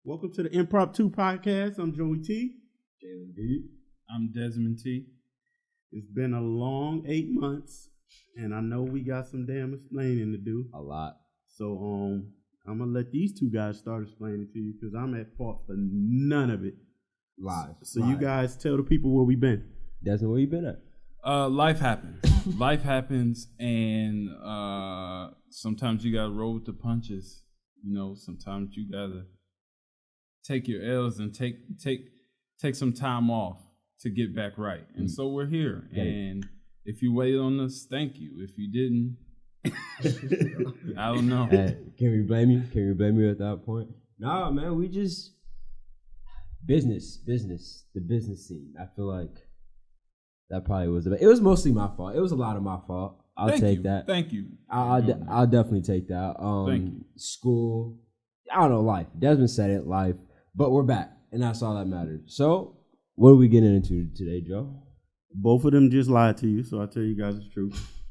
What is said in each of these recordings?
Welcome to the Impromp2 podcast. I'm Joey T. Jalen B. I'm Desmond T. It's been a long 8 months, and I know we got some damn explaining to do. A lot. So I'm gonna let these two guys start explaining to you because I'm at fault for none of it. Live. So you guys tell the people where we been. Desmond, where you been at? Life happens. Life happens, and sometimes you gotta roll with the punches. You know, sometimes you gotta take your L's and take some time off to get back right. And so we're here. And if you waited on us, thank you. If you didn't, I don't know. Can we blame you? Can we blame you at that point? No, man, we just business, the business scene. I feel like that probably was it was mostly my fault. It was a lot of my fault. I'll take that. Thank you. I'll definitely take that. Thank you. School, I don't know, life. Desmond said it, life. But we're back, and that's all that matters. So, what are we getting into today, Joe? Both of them just lied to you, so I'll tell you guys the truth.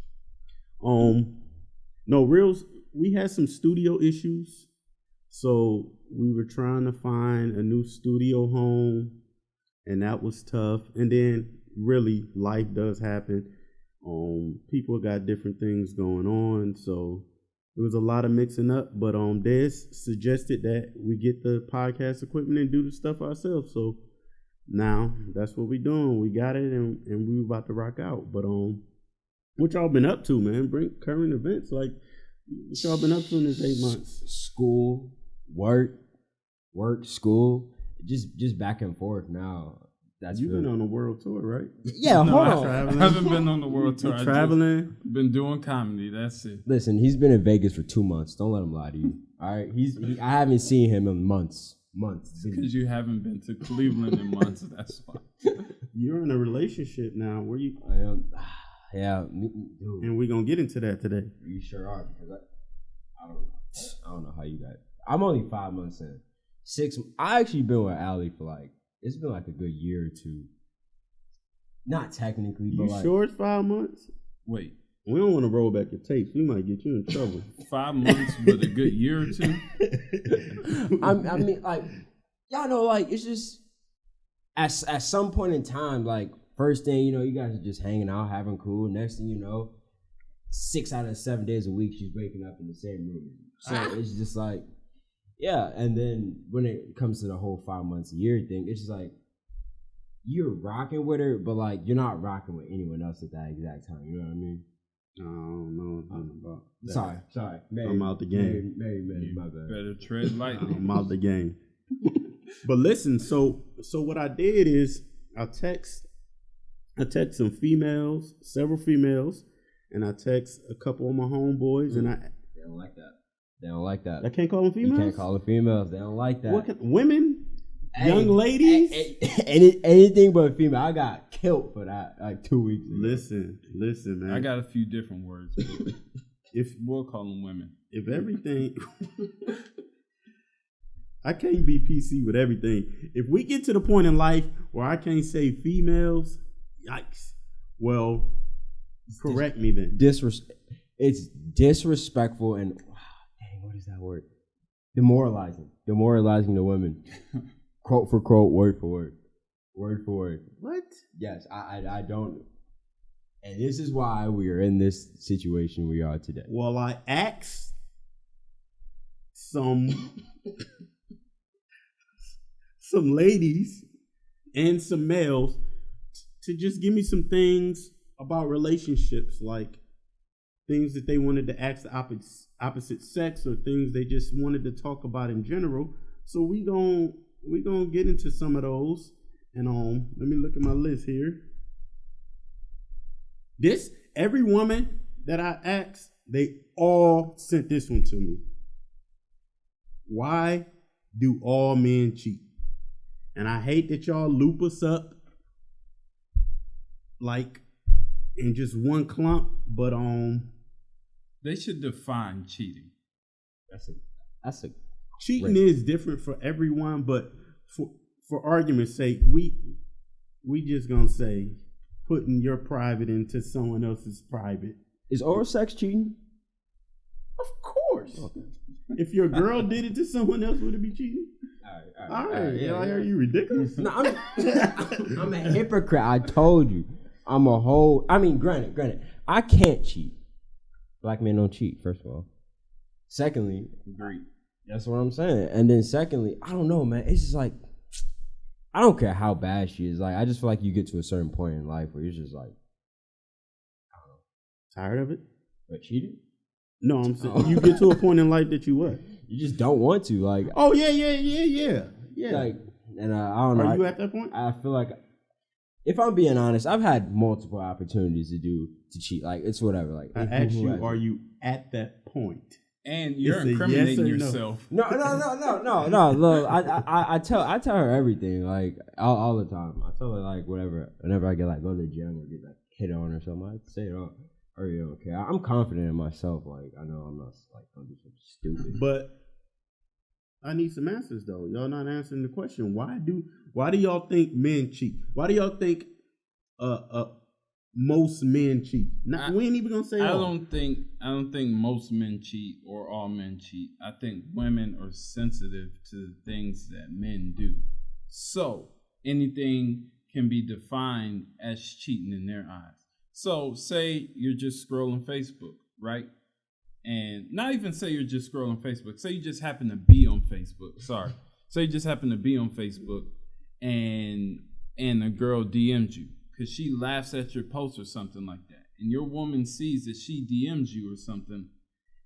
No, reals, we had some studio issues. So we were trying to find a new studio home, and that was tough. And then really life does happen. People got different things going on, so it was a lot of mixing up. But Des suggested that we get the podcast equipment and do the stuff ourselves. So now that's what we're doing. We got it, and we were about to rock out. But what y'all been up to, man? Bring current events. Like, what y'all been up to in this 8 months? School, work, school, just back and forth now. You've been on a world tour, right? Yeah, No, hold on. I haven't been on the world tour. Traveling. Been doing comedy. That's it. Listen, he's been in Vegas for 2 months. Don't let him lie to you. All right, I haven't seen him in months. Because you haven't been to Cleveland in months. That's why. You're in a relationship now. Where you? I am. Yeah, dude. And we're gonna get into that today. You sure are, because I don't know how you got it. I'm only 5 months in. 6. I actually been with Allie for it's been like a good year or two. Not technically, but You sure it's 5 months? Wait, We don't want to roll back the tapes. We might get you in trouble. 5 months with a good year or two? I mean, y'all know, it's just at some point in time, first thing, you guys are just hanging out, having cool. Next thing you know, 6 out of 7 days a week, she's waking up in the same room. So it's just yeah. And then when it comes to the whole 5 months a year thing, it's just you're rocking with her, but you're not rocking with anyone else at that exact time. You know what I mean? I don't know nothing about that. Sorry. I'm out the game. Maybe, my bad. Better tread lightly. I'm out the game. But listen, so what I did is I text some females, several females, and I text a couple of my homeboys, and They don't like that. They don't like that. I can't call them females. You can't call them females. They don't like that. Women, young ladies, anything but female. I got killed for that 2 weeks ago. Listen, man. I got a few different words. But we'll call them women. If everything, I can't be PC with everything. If we get to the point in life where I can't say females, yikes. Well, correct me then. It's disrespectful and dang, what is that word? Demoralizing the women. Quote for quote, word for word. What? Yes, I don't. And this is why we are in this situation we are today. Well, I asked some ladies and some males to just give me some things about relationships, like things that they wanted to ask the opposite sex or things they just wanted to talk about in general. So we gonna get into some of those. And let me look at my list here. Every woman that I asked, they all sent this one to me. Why do all men cheat? And I hate that y'all loop us up in just one clump, but They should define cheating. That's a cheating is different for everyone, but for argument's sake, we just gonna say putting your private into someone else's private. Is oral sex cheating? Of course. Okay. If your girl did it to someone else, would it be cheating? All right. All right. Yeah. Are you ridiculous? No, I'm a hypocrite. I told you. I'm a whole. I mean, granted, I can't cheat. Black men don't cheat. First of all. Secondly, Agreed. That's what I'm saying. And then secondly, I don't know, man. It's just like I don't care how bad she is. Like I just feel like you get to a certain point in life where you're just like, I don't know, tired of it. But cheating? No, I'm saying you get to a point in life that you what? You just don't want to. Like, oh yeah. Like, and I don't know. Are you at that point? I feel like, if I'm being honest, I've had multiple opportunities to cheat. Like, it's whatever. Like, I asked you, are you at that point? And you're incriminating yourself. No. Look, I tell her everything, like all the time. I tell her like whatever. Whenever I get like go to the gym or get like hit on or something, I say it on. Or you don't care. I'm confident in myself. Like I know I'm not like gonna do something stupid. But I need some answers though. Y'all not answering the question. Why do y'all think men cheat? Why do y'all think most men cheat? We ain't even gonna say all. I don't think most men cheat or all men cheat. I think women are sensitive to the things that men do. So anything can be defined as cheating in their eyes. So say you're just scrolling Facebook, right? And not even say you're just scrolling Facebook. Say you just happen to be on Facebook. Sorry. Say you just happen to be on Facebook and a girl DM'd you because she laughs at your post or something like that. And your woman sees that she DM'd you or something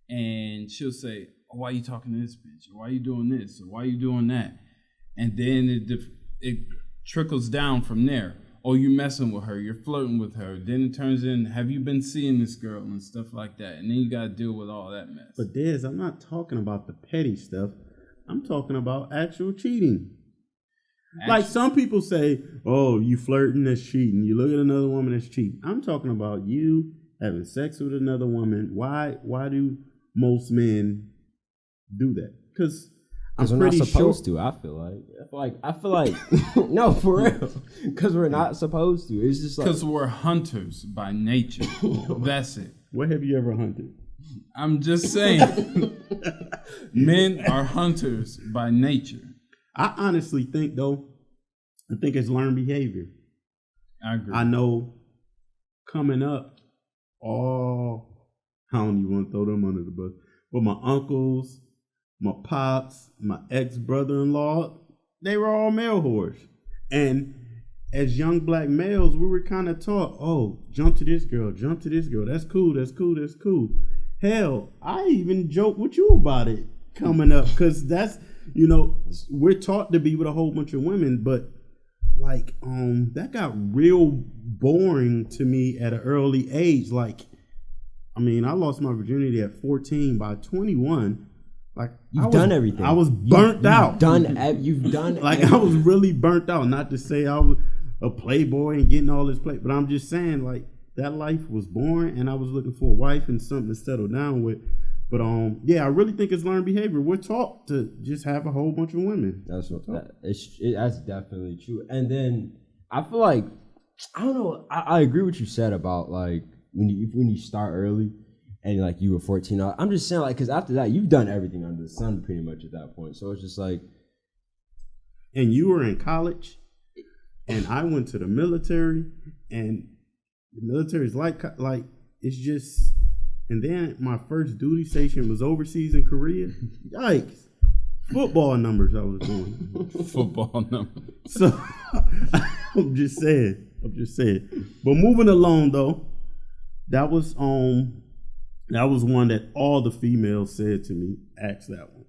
and she'll say, oh, why are you talking to this bitch? Or why are you doing this? Or why are you doing that? And then it trickles down from there. Oh, you messing with her, you're flirting with her. Then it turns in, have you been seeing this girl and stuff like that? And then you got to deal with all that mess. But Dez, I'm not talking about the petty stuff. I'm talking about actual cheating. Like some people say, oh, you flirting, that's cheating. You look at another woman, that's cheating. I'm talking about you having sex with another woman. Why do most men do that? Because we're not supposed to. I feel like no, for real. Because we're not supposed to. It's just like because we're hunters by nature. That's it. Where have you ever hunted? I'm just saying, men are hunters by nature. I honestly think though, it's learned behavior. I agree. I know coming up, I don't even want to throw them under the bus, but my uncles, my pops, my ex-brother-in-law, they were all male whores. And as young black males, we were kind of taught, oh, jump to this girl. That's cool. Hell, I even joked with you about it coming up because that's, we're taught to be with a whole bunch of women, but like, that got real boring to me at an early age. Like, I mean, I lost my virginity at 14. By 21, like you've done everything. I was burnt out. You've done like everything. I was really burnt out. Not to say I was a playboy and getting all this play, but I'm just saying like that life was boring, and I was looking for a wife and something to settle down with. But yeah, I really think it's learned behavior. We're taught to just have a whole bunch of women. That's that's definitely true. And then I feel like I don't know. I agree with what you said about like when you start early. And like you were 14, I'm just saying like because after that you've done everything under the sun pretty much at that point. So it's just like, and you were in college, and I went to the military, and the military is like it's just. And then my first duty station was overseas in Korea. Yikes! Football numbers I was doing. Football numbers. So I'm just saying. But moving along though, that was one that all the females said to me, ask that one.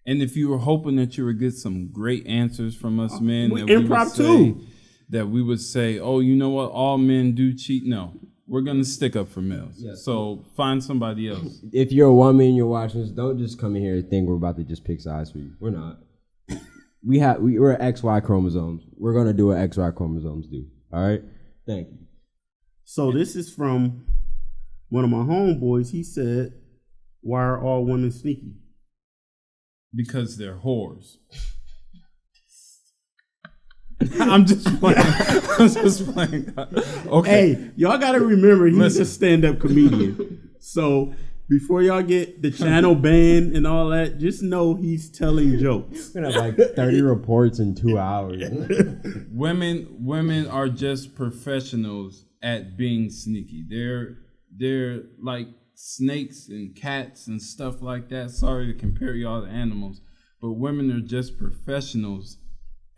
And if you were hoping that you would get some great answers from us men, Impromp2, that we would say, oh, you know what, all men do cheat. No, we're going to stick up for males. Yes. So find somebody else. If you're a woman and you're watching this, don't just come in here and think we're about to just pick sides for you. We're not. We're XY chromosomes. We're going to do what XY chromosomes do. All right? Thank you. So this is from one of my homeboys. He said, why are all women sneaky? Because they're whores. I'm just playing. Okay. Hey, y'all got to remember he's a stand-up comedian. So before y'all get the channel banned and all that, just know he's telling jokes. We're gonna have like 30 reports in 2 hours. Women are just professionals at being sneaky. They're like snakes and cats and stuff like that. Sorry to compare y'all to animals, but women are just professionals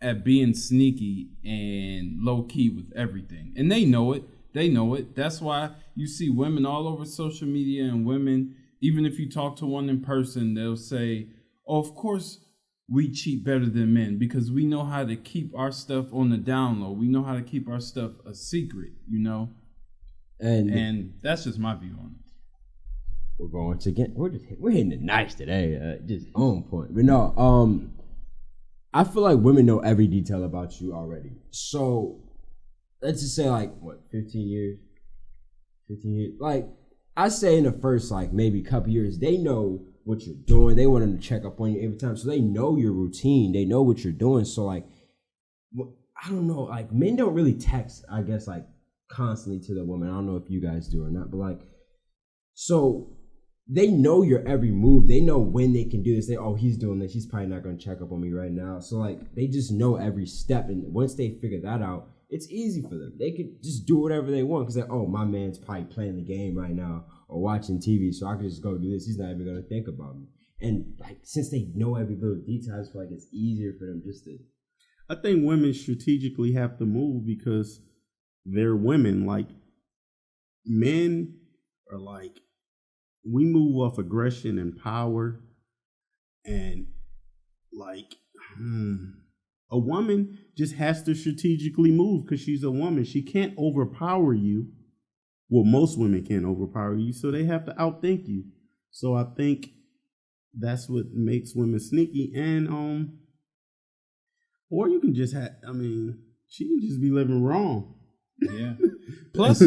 at being sneaky and low key with everything, and they know it. They know it. That's why you see women all over social media, and women, even if you talk to one in person, they'll say, "Oh, of course we cheat better than men because we know how to keep our stuff on the down low. We know how to keep our stuff a secret, you know." And that's just my view on it. We're going to get we're hitting it nice today, just on point. But no, I feel like women know every detail about you already. So let's just say like what, 15 years. Like I say in the first like maybe couple years, they know what you're doing. They want them to check up on you every time, so they know your routine. They know what you're doing. So like, I don't know, like men don't really text, I guess, like constantly to the woman. I don't know if you guys do or not, but like, so they know your every move. They know when they can do this. Oh, he's doing this. He's probably not going to check up on me right now. So like, they just know every step. And once they figure that out, it's easy for them. They can just do whatever they want because oh, my man's probably playing the game right now or watching TV, so I can just go do this. He's not even going to think about me. And like, since they know every little detail, I feel like it's easier for them just to. I think women strategically have to move because they're women. Like, men are like, we move off aggression and power, and like a woman just has to strategically move because she's a woman. She can't overpower you. Well, most women can't overpower you, so they have to outthink you. So I think that's what makes women sneaky. And or you can just have, I mean, she can just be living wrong. Yeah. Plus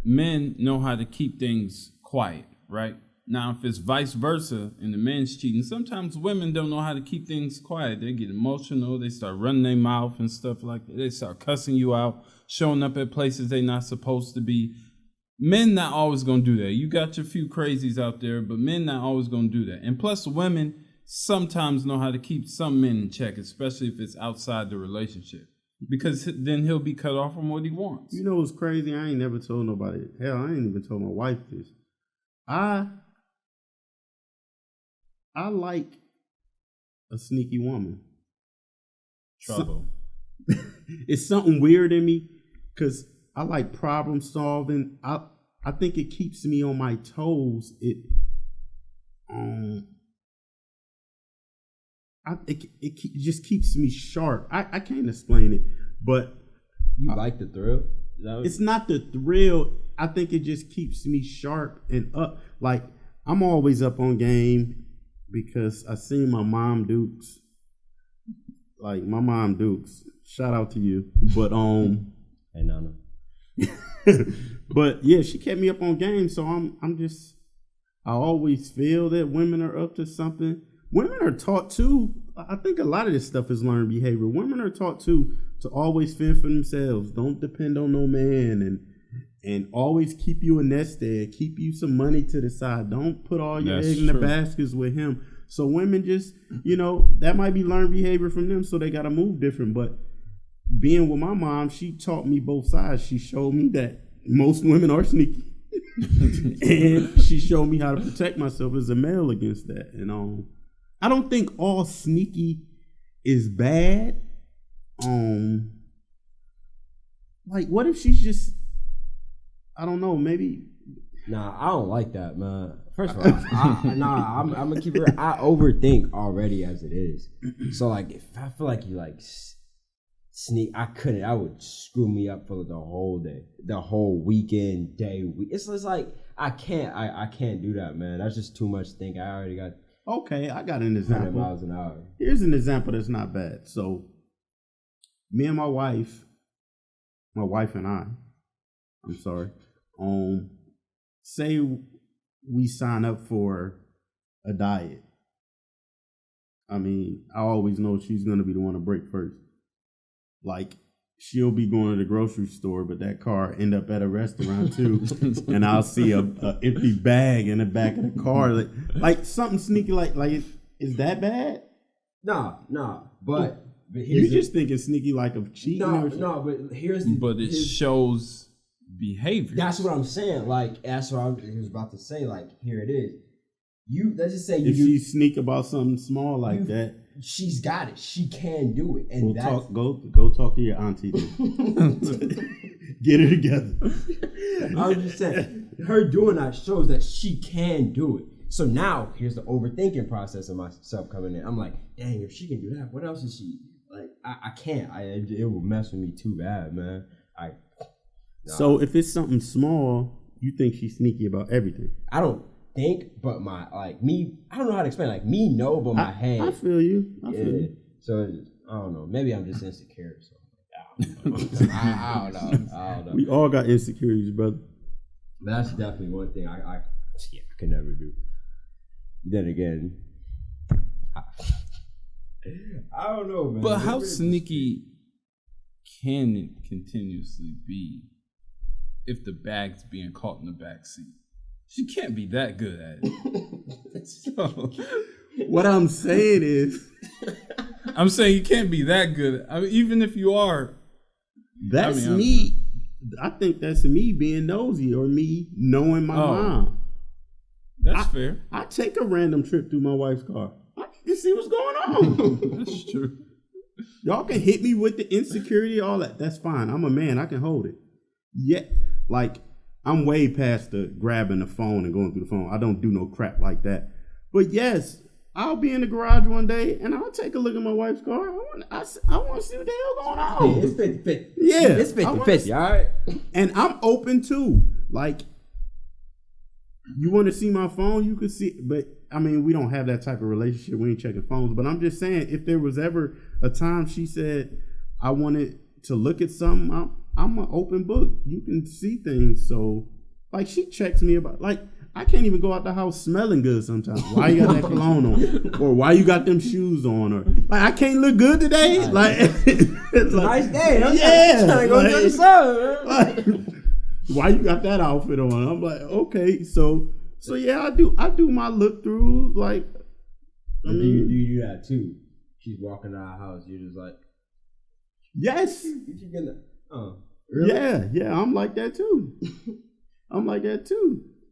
men know how to keep things quiet, right? Now, if it's vice versa and the man's cheating, sometimes women don't know how to keep things quiet. They get emotional. They start running their mouth and stuff like that. They start cussing you out, showing up at places they're not supposed to be. Men not always going to do that. You got your few crazies out there, but men not always going to do that. And plus, women sometimes know how to keep some men in check, especially if it's outside the relationship. Because then he'll be cut off from what he wants. You know what's crazy? I ain't never told nobody. Hell, I ain't even told my wife this. I like a sneaky woman. Trouble. It's something weird in me because I like problem solving. I think it keeps me on my toes. It just keeps me sharp. I can't explain it, but you like the thrill? It's not the thrill. I think it just keeps me sharp and up. Like, I'm always up on game because I seen my mom Dukes. Like, my mom Dukes. Shout out to you. But hey, Nana. But yeah, she kept me up on game. So I always feel that women are up to something. Women are taught too. I think a lot of this stuff is learned behavior. Women are taught too to always fend for themselves. Don't depend on no man, and always keep you a nest egg. Keep you some money to the side. Don't put all your eggs in the baskets with him. So women just, that might be learned behavior from them. So they got to move different. But being with my mom, she taught me both sides. She showed me that most women are sneaky. And she showed me how to protect myself as a male against that. And I don't think all sneaky is bad. Like, what if she's just, I don't know, maybe. Nah, I don't like that, man. First of all, I'm gonna keep it real. I overthink already as it is. So like, if I feel like you like sneak, I would screw me up for the whole day, the whole weekend, day. It's like I can't do that, man. That's just too much thinking. I already got. Okay, I got an example. 100 miles an hour. Here's an example that's not bad. So, me and my wife and I'm sorry, say we sign up for a diet. I mean, I always know she's going to be the one to break first. Like, she'll be going to the grocery store, but that car end up at a restaurant too, and I'll see a empty bag in the back of the car, like something sneaky, like is that bad? Nah, but you just thinking sneaky like of cheating? No, but it shows behavior. That's what I'm saying. Like that's what I was about to say. Like here it is. Let's just say if she sneak about something small like that, she's got it. She can do it. And go talk to your auntie. Get her together. I was just saying, her doing that shows that she can do it. So now here's the overthinking process of myself coming in. I'm like, dang, if she can do that, what else is she like? I can't. It will mess with me too bad, man. So if it's something small, you think she's sneaky about everything? I don't think, but I don't know how to explain. Like me, no, but my head. I feel you. I feel you. So I don't know. Maybe I'm just insecure. So I don't know. We all got insecurities, brother. But that's definitely one thing I could never do. Then again, I don't know, man. But how sneaky can it continuously be if the bag's being caught in the back seat? She can't be that good at it. So, what I'm saying is, I'm saying you can't be that good. I mean, even if you are, that's me. I think that's me being nosy or me knowing my mom. That's fair. I take a random trip through my wife's car. You see what's going on. That's true. Y'all can hit me with the insecurity, all that. That's fine. I'm a man. I can hold it. Yeah, like I'm way past the grabbing the phone and going through the phone. I don't do no crap like that. But yes, I'll be in the garage one day and I'll take a look at my wife's car. I want to see what the hell going on. It's 50-50. Yeah. It's 50-50, all right? And I'm open too. Like, you want to see my phone, you could see. But, I mean, we don't have that type of relationship. We ain't checking phones. But I'm just saying, if there was ever a time she said, I wanted to look at something, I'm an open book. You can see things. So, like, she checks me about, like, I can't even go out the house smelling good sometimes. Why you got that cologne on? Or why you got them shoes on? Or, like, I can't look good today? Like, it's like, nice day. Yeah. Trying to go to the sun. Like, why you got that outfit on? I'm like, okay. So yeah, I do my look throughs. Like, I mean, you do that too. She's walking out of the house. You're just like, yes. You should get that. Oh, really? Yeah. I'm like that too.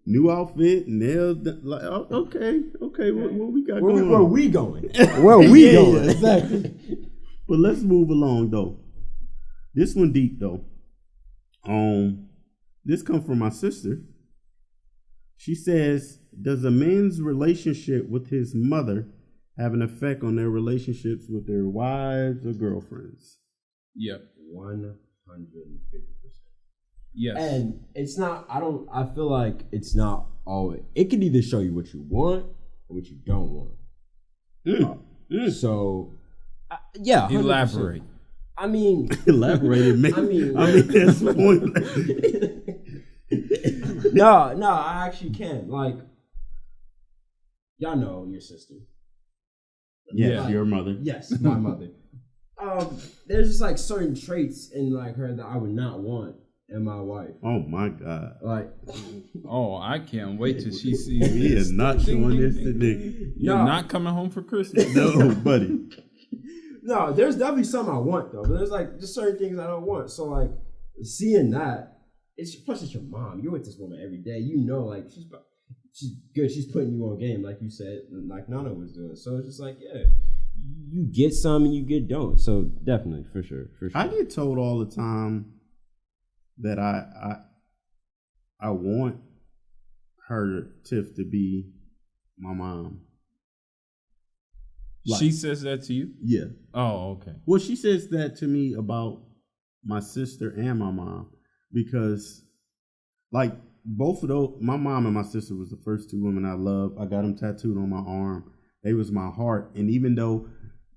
New outfit, nails. Like, okay. What we got going on? Where we going? Where we going? Yeah, exactly. But let's move along though. This one deep though. This comes from my sister. She says, does a man's relationship with his mother have an effect on their relationships with their wives or girlfriends? Yep. 150%. Yes. And it's not, I feel like it's not always, it can either show you what you want or what you don't want. So, yeah. 100%. Elaborate. I mean. Elaborate. I mean, that's the point. No, I actually can. Like, y'all know your sister. Yes, like, your mother. Yes, my mother. There's just like certain traits in like her that I would not want in my wife. Oh my God! Like, I can't wait till she sees he this. is not showing this today. You're not coming home for Christmas. No, buddy. No, there's definitely some I want though, but there's like just certain things I don't want. So like seeing that. Plus it's your mom. You're with this woman every day. You know, like she's good. She's putting you on game, like you said, like Nana was doing. So it's just like, yeah, you get some and you get don't. So definitely, for sure. I get told all the time that I want her Tiff to be my mom. Like, she says that to you? Yeah. Oh, okay. Well, she says that to me about my sister and my mom. Because, like, both of those, my mom and my sister was the first two women I loved. I got them tattooed on my arm. They was my heart. And even though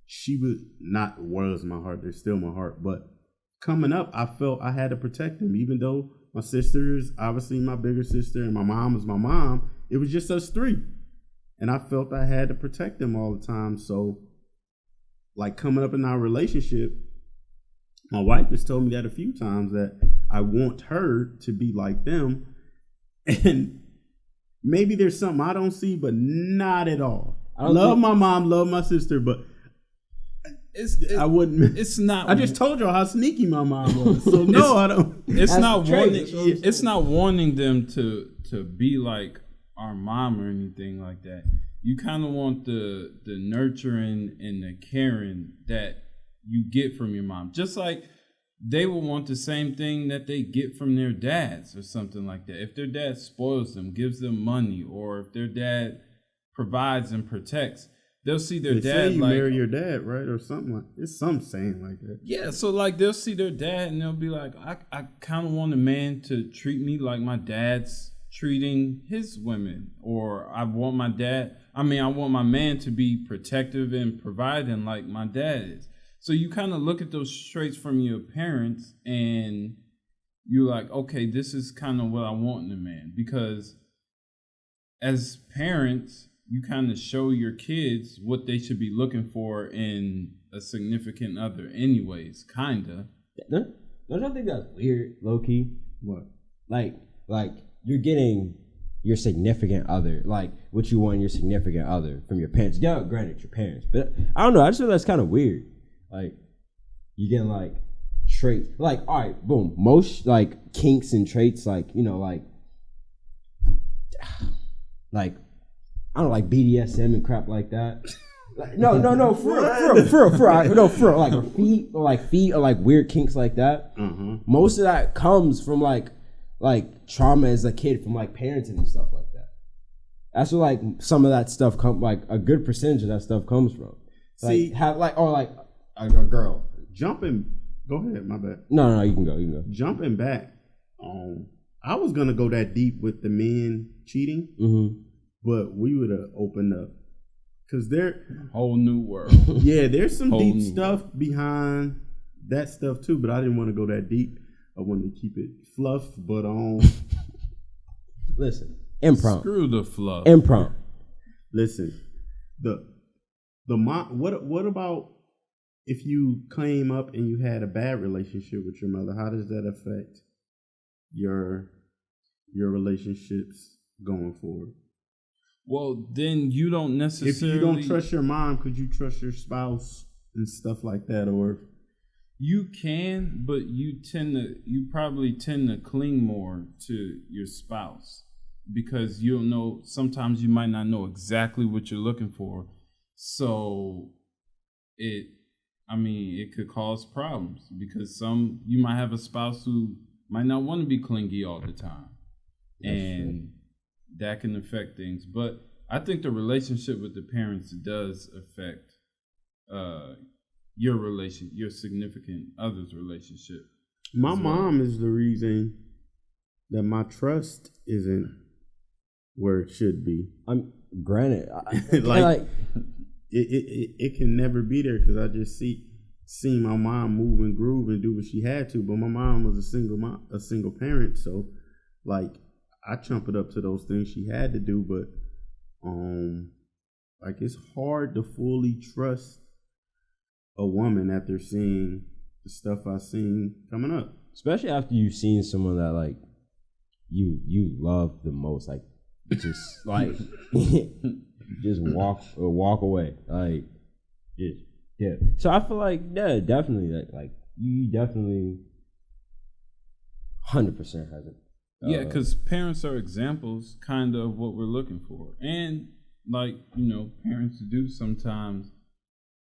she was my heart, they're still my heart. But coming up, I felt I had to protect them. Even though my sister is obviously my bigger sister and my mom is my mom, it was just us three. And I felt I had to protect them all the time. So, like, coming up in our relationship, My wife has told me that a few times that I want her to be like them, and maybe there's something I don't see, but not at all. I love my mom, love my sister, but I wouldn't. It's not. I just told y'all how sneaky my mom was. So no, I don't. It's not wanting. It's not wanting them to be like our mom or anything like that. You kind of want the nurturing and the caring that you get from your mom. Just like they will want the same thing that they get from their dads or something like that. If their dad spoils them, gives them money, or if their dad provides and protects, they'll see their dad say you like marry your dad, right, or something like it's some saying like that. Yeah, so like they'll see their dad and they'll be like, I kind of want a man to treat me like my dad's treating his women, or I want my man to be protective and providing like my dad is. So you kind of look at those traits from your parents and you're like, okay, this is kind of what I want in a man. Because as parents, you kind of show your kids what they should be looking for in a significant other anyways, kind of. Don't you think that's weird, low-key? What? Like you're getting your significant other, like what you want in your significant other from your parents. Yeah, granted, your parents. But I don't know, I just feel that's kind of weird. Like, you getting like traits. Like, all right, boom. Most like kinks and traits, like, you know, like I don't know, like BDSM and crap like that. Like, no, for real, like feet or like weird kinks like that. Mm-hmm. Most of that comes from like trauma as a kid from like parenting and stuff like that. That's where like some of that stuff come, like a good percentage of that stuff comes from. Like, see, a girl jumping. Go ahead, my bad. No, you can go. Jumping back, I was gonna go that deep with the men cheating, but we would have opened up because there whole new world. Yeah, there's some deep stuff behind that stuff too, but I didn't want to go that deep. I wanted to keep it fluff, but listen, imprompt. Screw the fluff. Imprompt. Listen, what about if you came up and you had a bad relationship with your mother? How does that affect your relationships going forward? Well, then you don't necessarily. If you don't trust your mom, could you trust your spouse and stuff like that? Or you can, but you probably tend to cling more to your spouse because you'll know. Sometimes you might not know exactly what you're looking for, so it could cause problems because you might have a spouse who might not want to be clingy all the time. And that can affect things. But I think the relationship with the parents does affect your significant other's relationship. My mom is the reason that my trust isn't where it should be. I'm granted, it can never be there because I just seen my mom move and groove and do what she had to. But my mom was a single parent, so like I chump it up to those things she had to do. But like it's hard to fully trust a woman after seeing the stuff I've seen coming up, especially after you've seen someone that like you love the most, like just like just walk away, like just yeah. So I feel like definitely like you definitely 100% has it. Yeah, because parents are examples, kind of what we're looking for, and like parents do sometimes.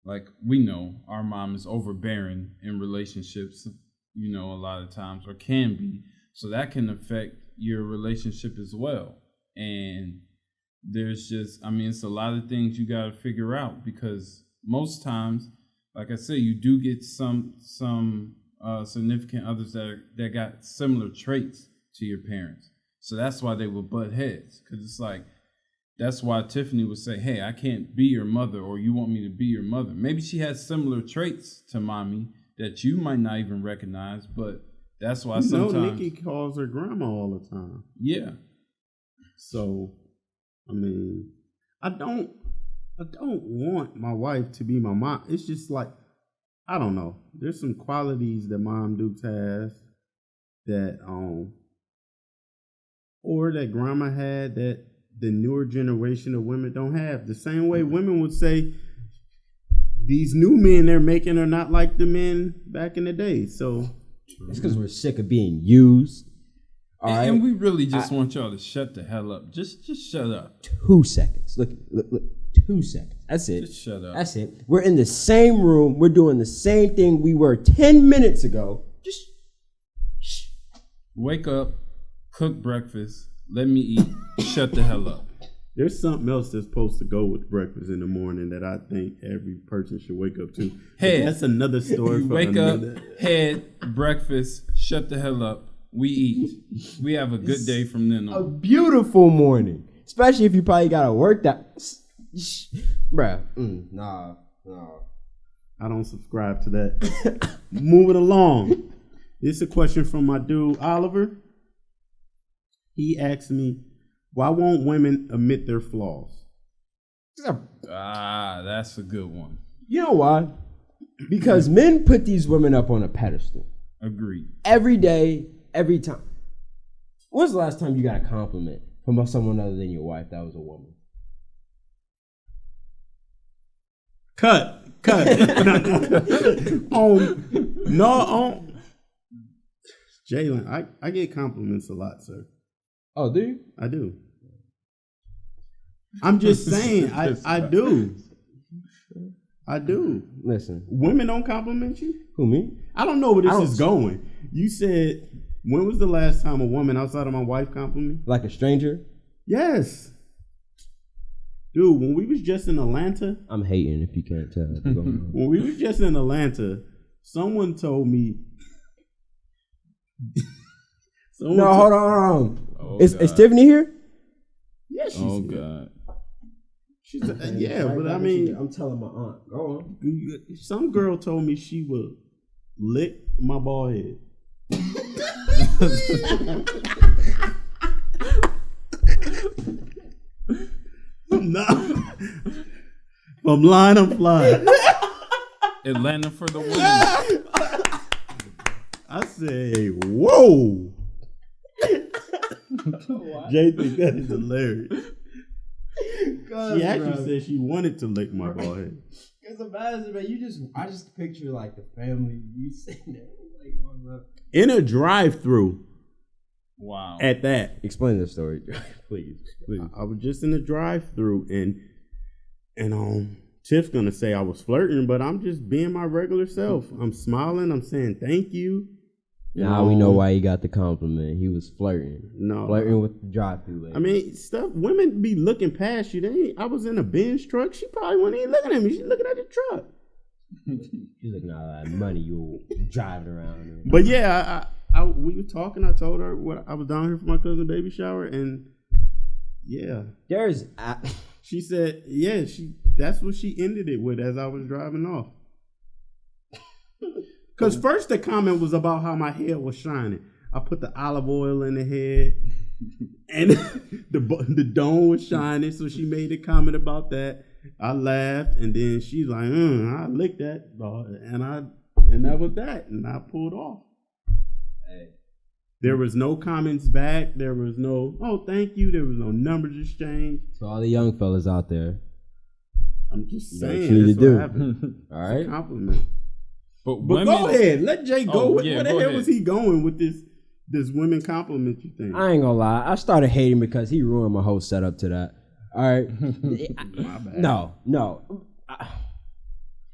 Like we know our mom is overbearing in relationships, a lot of times, or can be. So that can affect your relationship as well. And there's just, it's a lot of things you got to figure out because most times, like I said, you do get some significant others that got similar traits to your parents. So that's why they will butt heads, because it's like, that's why Tiffany would say, hey, I can't be your mother, or you want me to be your mother. Maybe she has similar traits to mommy that you might not even recognize, but that's why sometimes... Nikki calls her grandma all the time. Yeah. So, I don't want my wife to be my mom. It's just like, I don't know. There's some qualities that Mom Dukes has that or that grandma had that the newer generation of women don't have. The same way women would say these new men they're making are not like the men back in the day. So it's because we're sick of being used. And we really just want y'all to shut the hell up. Just shut up. 2 seconds. Look. 2 seconds. That's it. Just shut up. That's it. We're in the same room. We're doing the same thing we were 10 minutes ago. Just shh. Wake up, cook breakfast, let me eat, shut the hell up. There's something else that's supposed to go with breakfast in the morning that I think every person should wake up to. Head. That's another story. For Wake another. up, head, breakfast, shut the hell up. We eat. We have a good day from then on. A beautiful morning. Especially if you probably got to work that. Bruh. Nah. I don't subscribe to that. Moving along. This is a question from my dude, Oliver. He asked me, why won't women admit their flaws? That's a good one. You know why? Because men put these women up on a pedestal. Agreed. Every day, every time. When's the last time you got a compliment from someone other than your wife that was a woman? Cut. Jalen, I get compliments a lot, sir. Oh, do you? I do. I'm just saying, I do. I do. Listen. Women don't compliment you? Who, me? I don't know where this is going. You said, when was the last time a woman outside of my wife complimented me? Like a stranger? Yes. Dude, when we was just in Atlanta. I'm hating if you can't tell. When we was just in Atlanta, someone told me. Hold on. Oh, is Tiffany here? Yeah, she's Oh, here. God. She's yeah, but I mean. I'm telling my aunt. Go on. Some girl told me she would lick my bald head. No. From line I'm flying. Atlanta for the win. I say, whoa. Jay think that is hilarious. She actually said she wanted to lick my bald head. Because imagine, man, I just picture like the family, you sitting there like, in a drive-through. Wow. At that. Explain the story, please. I was just in the drive-through and Tiff's gonna say I was flirting, but I'm just being my regular self. I'm smiling. I'm saying thank you. Now we know why he got the compliment. He was flirting. No, flirting with the drive-through lady. I mean, stuff. Women be looking past you. I was in a Benz truck. She probably wasn't even looking at me. She's looking at the truck. She's looking at all that money you driving around. But yeah, we were talking. I told her what I was down here for my cousin's baby shower, and yeah, she said, yeah, that's what she ended it with as I was driving off. Because first the comment was about how my hair was shining. I put the olive oil in the head, and the dome was shining. So she made a comment about that. I laughed, and then she's like, I licked that, and that was that, and I pulled off. Hey. There was no comments back. There was no, oh, thank you. There was no numbers exchanged. So all the young fellas out there, I'm just saying, what you need to do. All right, it's a compliment. But go ahead, let Jay go. Where the hell was he going with this women compliment you thing? I ain't gonna lie, I started hating because he ruined my whole setup to that. All right, My bad. No.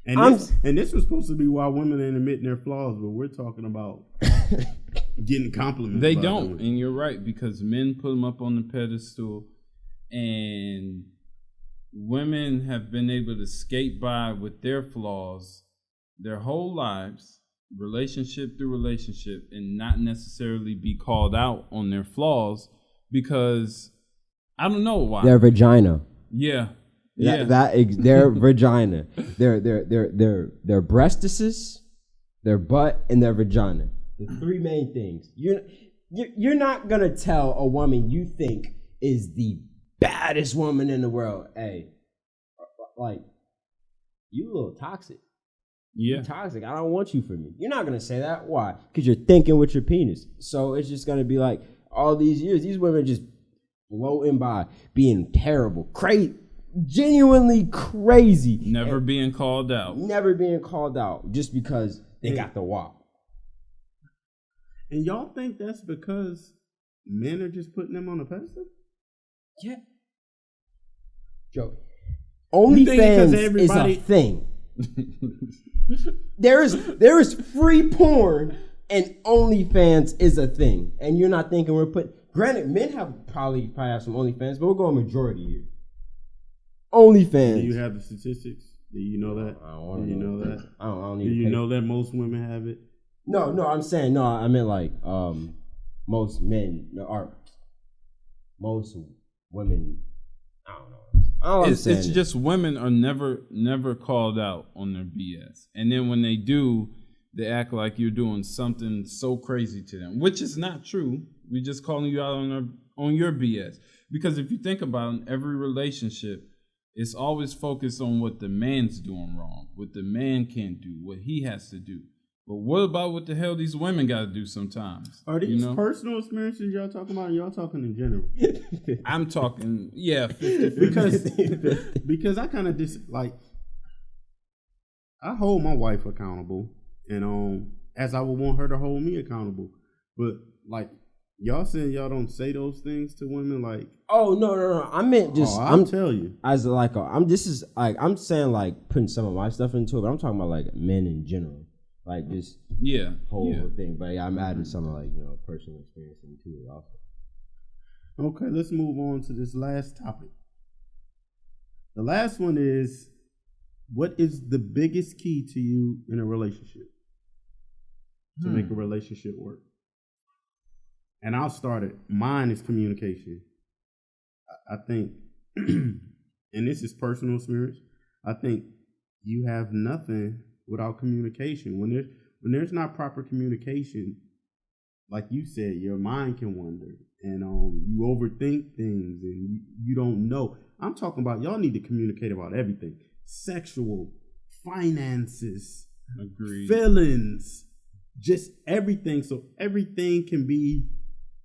And this was supposed to be why women ain't admitting their flaws, but we're talking about getting compliments. They don't, and you're right, because men put them up on the pedestal, and women have been able to skate by with their flaws their whole lives, relationship through relationship, and not necessarily be called out on their flaws because I don't know why. Their vagina. Yeah. Their vagina. Their breastises, their butt, and their vagina. The three main things. You're not gonna tell a woman you think is the baddest woman in the world, hey, like, you a little toxic. Yeah. You're toxic. I don't want you for me. You're not gonna say that. Why? Because you're thinking with your penis. So it's just gonna be like all these years, these women just floating by, being terrible, crazy, genuinely crazy, Never being called out. never being called out just because they got the wop. And y'all think that's because men are just putting them on a pedestal? Yeah. Joe. You think because OnlyFans is everybody- a thing. There is free porn and OnlyFans is a thing. And you're not thinking we're putting. Granted, men probably have some OnlyFans, but we're going majority here. OnlyFans. Do you have the statistics? Do you know that? I don't want Do to you know that? I don't need Do to you pay. know that most women have it? No, I'm saying no. I meant like most men or most women. I don't know. It's just women are never called out on their BS, and then when they do, they act like you're doing something so crazy to them, which is not true. We're just calling you out on your BS, because if you think about it, in every relationship, it's always focused on what the man's doing wrong, what the man can't do, what he has to do. But what about what the hell these women got to do sometimes? Are these personal experiences y'all talking about? Or y'all talking in general? I'm talking, 50-50. because I kind of I hold my wife accountable, and as I would want her to hold me accountable. But like y'all saying y'all don't say those things to women, like no. I meant just I'll tell you as like I'm saying like putting some of my stuff into it, but I'm talking about like men in general. Like this whole thing, but I'm adding some like personal experience into it also. Okay, let's move on to this last topic. The last one is, what is the biggest key to you in a relationship to make a relationship work? And I'll start it. Mine is communication. I think, and this is personal experience, I think you have nothing without communication. When there's not proper communication, like you said, your mind can wander, and you overthink things, and you don't know. I'm talking about y'all need to communicate about everything: sexual, finances, feelings, just everything. So everything can be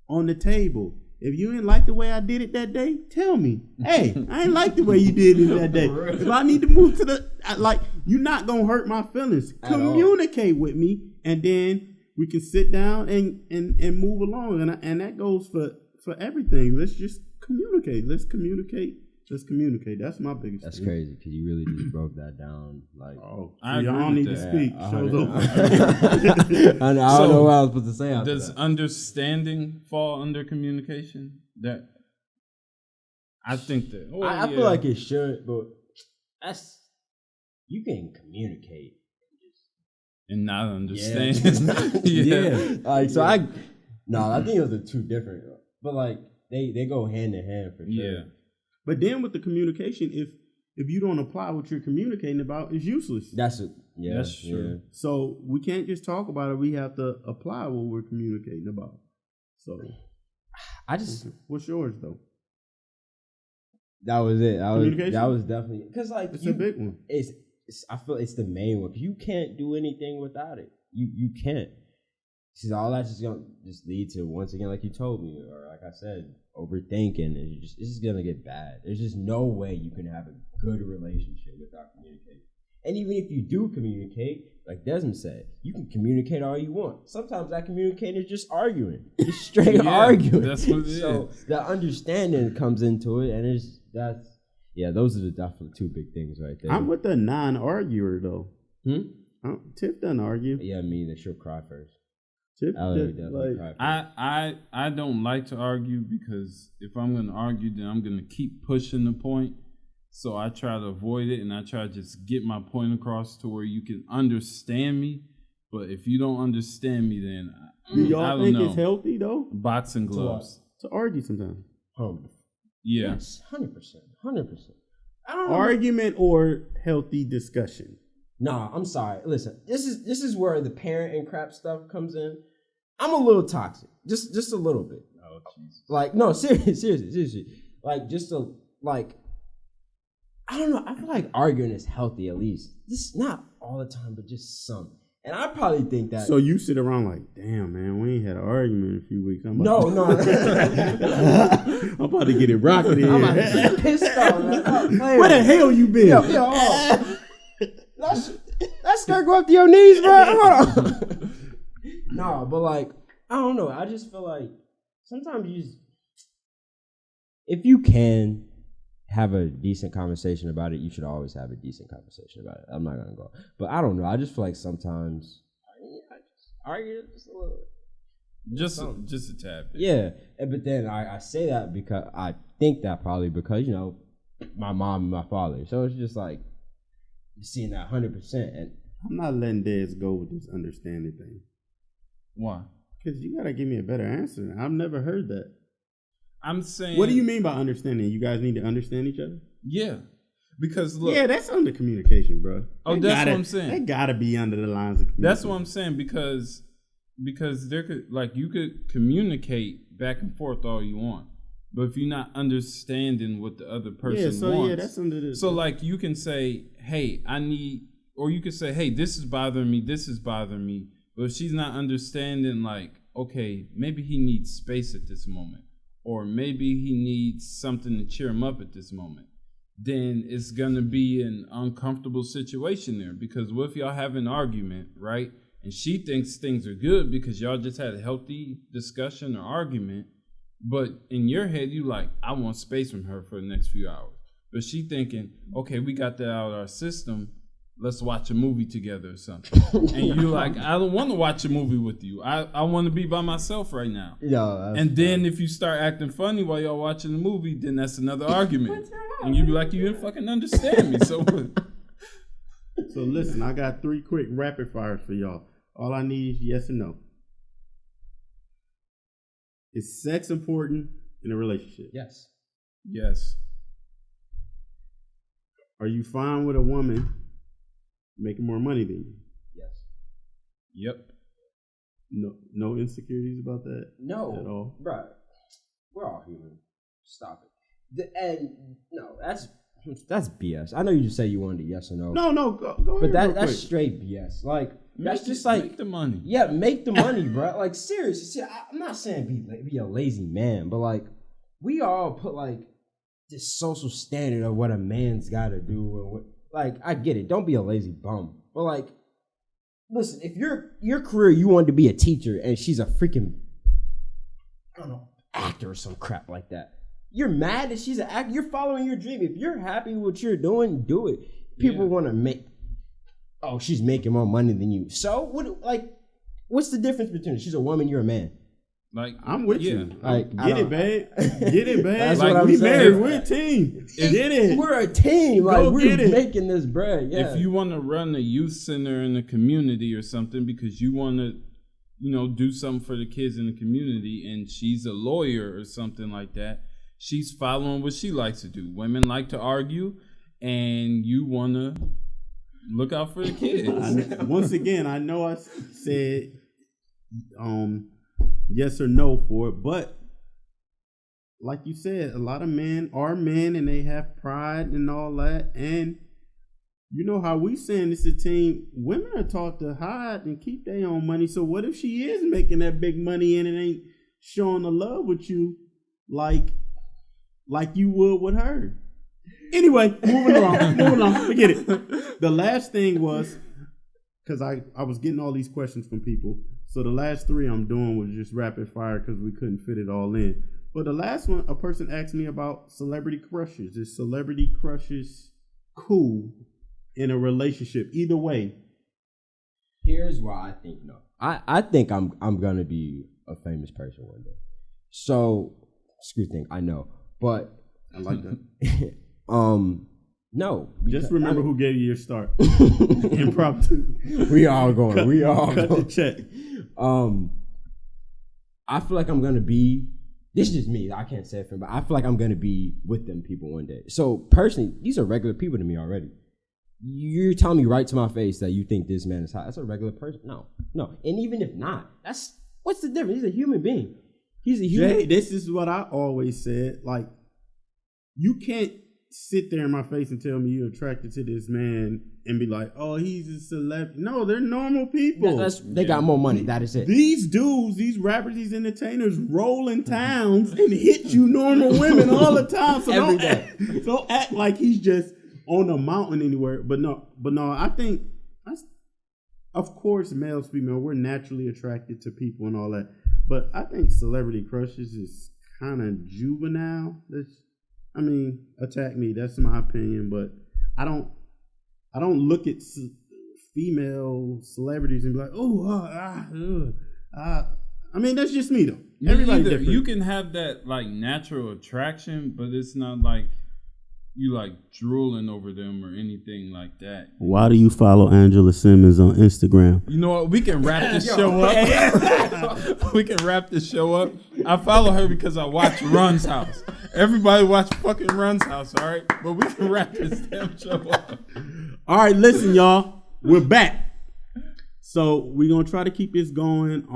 on the table. If you didn't like the way I did it that day, tell me. Hey, I ain't like the way you did it that day. If I need to move to you're not going to hurt my feelings. Communicate with me, and then we can sit down and move along. And that goes for everything. Let's just communicate. Let's communicate. That's my biggest That's thing. crazy because you really just broke that down. Like, I y'all don't need to speak. Show's over. I don't know what I was supposed to say. Does understanding fall under communication? That I think that. I feel like it should, but you can communicate and not understand. I think those are two different, but like they go hand in hand for sure. Yeah. But then with the communication, if you don't apply what you're communicating about, it's useless. That's it. Yeah, that's true. Yeah. So we can't just talk about it. We have to apply what we're communicating about. So what's yours though? That was it. Communication? That was definitely because like it's a big one. I feel it's the main one. You can't do anything without it. You can't. See, all that's just gonna lead to, once again, like you told me, or like I said, overthinking. It's just gonna get bad. There's just no way you can have a good relationship without communicating. And even if you do communicate, like Desmond said, you can communicate all you want. Sometimes that communicating is just arguing, just straight arguing. That's what it is. So the understanding comes into it, and those are the definitely two big things right there. I'm with the non-arguer though. Tiff doesn't argue. Yeah, me. She'll cry first. I don't like to argue, because if I'm going to argue, then I'm going to keep pushing the point. So I try to avoid it, and I try to just get my point across to where you can understand me. But if you don't understand me, then do y'all think it's healthy though? Boxing gloves to argue sometimes. Yeah. Yes, 100%. I don't know. Argument or healthy discussion? Nah, I'm sorry. Listen, this is where the parent and crap stuff comes in. I'm a little toxic, just a little bit. Oh, Jesus. Like, no, seriously. Like, I don't know. I feel like arguing is healthy, at least. Just not all the time, but just some. And I probably think that. So you sit around like, damn, man, we ain't had an argument in a few weeks. I'm No. I'm about to get it rocking here. I'm about to get pissed off. Man. Where the hell you been? Yo, that skirt go up to your knees, bro. Hold on. No, but like, I don't know. I just feel like sometimes if you can have a decent conversation about it, you should always have a decent conversation about it. I'm not gonna go, but I don't know. I just feel like sometimes I just argue just a little, just a tad bit. Yeah, but then I say that because I think that probably because my mom and my father. So it's just like seeing that 100%. And I'm not letting Dez go with this understanding thing. Why? Because you gotta give me a better answer. I've never heard that. I'm saying. What do you mean by understanding? You guys need to understand each other? Yeah. Because look. Yeah, that's under communication, bro. Oh, that's what I'm saying. That gotta be under the lines of communication. That's what I'm saying because there could you could communicate back and forth all you want. But if you're not understanding what the other person wants. That's under the. So like you can say, hey, or you could say, hey, this is bothering me, this is bothering me. But if she's not understanding, like, okay, maybe he needs space at this moment. Or maybe he needs something to cheer him up at this moment, then it's going to be an uncomfortable situation there. Because what if y'all have an argument, right? And she thinks things are good because y'all just had a healthy discussion or argument. But in your head, you like, I want space from her for the next few hours. But she thinking, okay, we got that out of our system. Let's watch a movie together or something. And you're like, I don't want to watch a movie with you. I want to be by myself right now. And then if you start acting funny while y'all watching the movie, then that's another argument. And you be like, you didn't fucking understand me. So listen, I got 3 quick rapid fires for y'all. All I need is yes or no. Is sex important in a relationship? Yes. Yes. Are you fine with a woman making more money than you? Yes. Yep. No insecurities about that? No. At all? Bro, we're all human. Stop it. That's BS. I know you just say you wanted a yes or no. No, go but ahead. That's straight BS. Like, that's just like make the money. Yeah, make the money, bro. Like, seriously. See, I'm not saying be a lazy man, but like, we all put like this social standard of what a man's got to do and what. Like, I get it. Don't be a lazy bum. But like, listen, if your career you wanted to be a teacher and she's a freaking, I don't know, actor or some crap like that, you're mad that she's an actor. You're following your dream. If you're happy with what you're doing, do it. People want to make, oh, she's making more money than you. So what's the difference between she's a woman, you're a man? Like, I'm with you. Like, get it, babe. Get it, babe. That's like, what I'm we saying. married. We're a team. Get it. We're a team. Like, we're get it. making this bread. Yeah. If you want to run a youth center in the community or something because you want to, do something for the kids in the community, and she's a lawyer or something like that, she's following what she likes to do. Women like to argue, and you want to look out for the kids. Once again, I know I said yes or no for it, but like you said, a lot of men are men and they have pride and all that. And you know how we saying it's a team, women are taught to hide and keep their own money. So what if she is making that big money and it ain't showing the love with you like you would with her? Anyway, moving along. Forget it. The last thing was, because I was getting all these questions from people. So the last 3 I'm doing was just rapid fire because we couldn't fit it all in. But the last one, a person asked me about celebrity crushes. Is celebrity crushes cool in a relationship? Either way. Here's why I think no. I think I'm gonna be a famous person one day. So screw thing, I know. But I like that. No. Just remember who gave you your start. Impromp2. We all going. Cut the check. I feel like I'm gonna be. This is just me. I can't say it for him, but I feel like I'm gonna be with them people one day. So personally, these are regular people to me already. You're telling me right to my face that you think this man is hot. That's a regular person. No. And even if not, what's the difference? He's a human being. He's a human. Jay, this is what I always said. Like, you can't sit there in my face and tell me you're attracted to this man and be like, oh, he's a celebrity. No, they're normal people. They got more money. That is it. These dudes, these rappers, these entertainers roll in towns and hit you normal women all the time. So don't act like he's just on a mountain anywhere. But no, I think, of course, males, female, we're naturally attracted to people and all that. But I think celebrity crushes is kind of juvenile. Attack me. That's my opinion. But I don't look at female celebrities and be like, that's just me though. Everybody's different. You can have that like natural attraction, but it's not like you like drooling over them or anything like that. Why do you follow Angela Simmons on Instagram? You know what? We can wrap this show up. We can wrap this show up. I follow her because I watch Run's House. Everybody watch fucking Run's House, all right? But we can wrap this damn show up. All right, listen, y'all. We're back. So we're going to try to keep this going.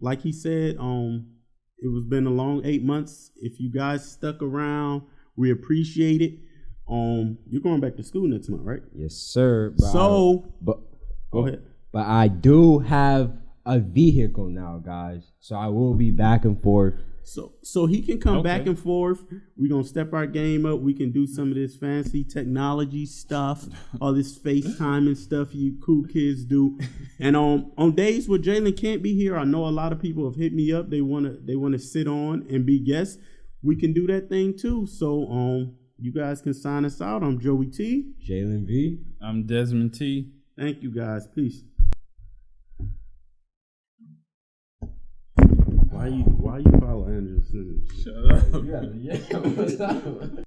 Like he said, it was been a long 8 months. If you guys stuck around, we appreciate it. You're going back to school next month, right? Yes, sir. Go ahead. But I do have a vehicle now, guys. So I will be back and forth. So he can come back and forth. We're going to step our game up. We can do some of this fancy technology stuff, all this FaceTime and stuff you cool kids do. And on days where Jalen can't be here, I know a lot of people have hit me up. They want to sit on and be guests. We can do that thing too. So you guys can sign us out. I'm Joey T. Jalen V. I'm Desmond T. Thank you guys. Peace. Why you follow Andrew Simmons? Shut up. Yeah, what's up?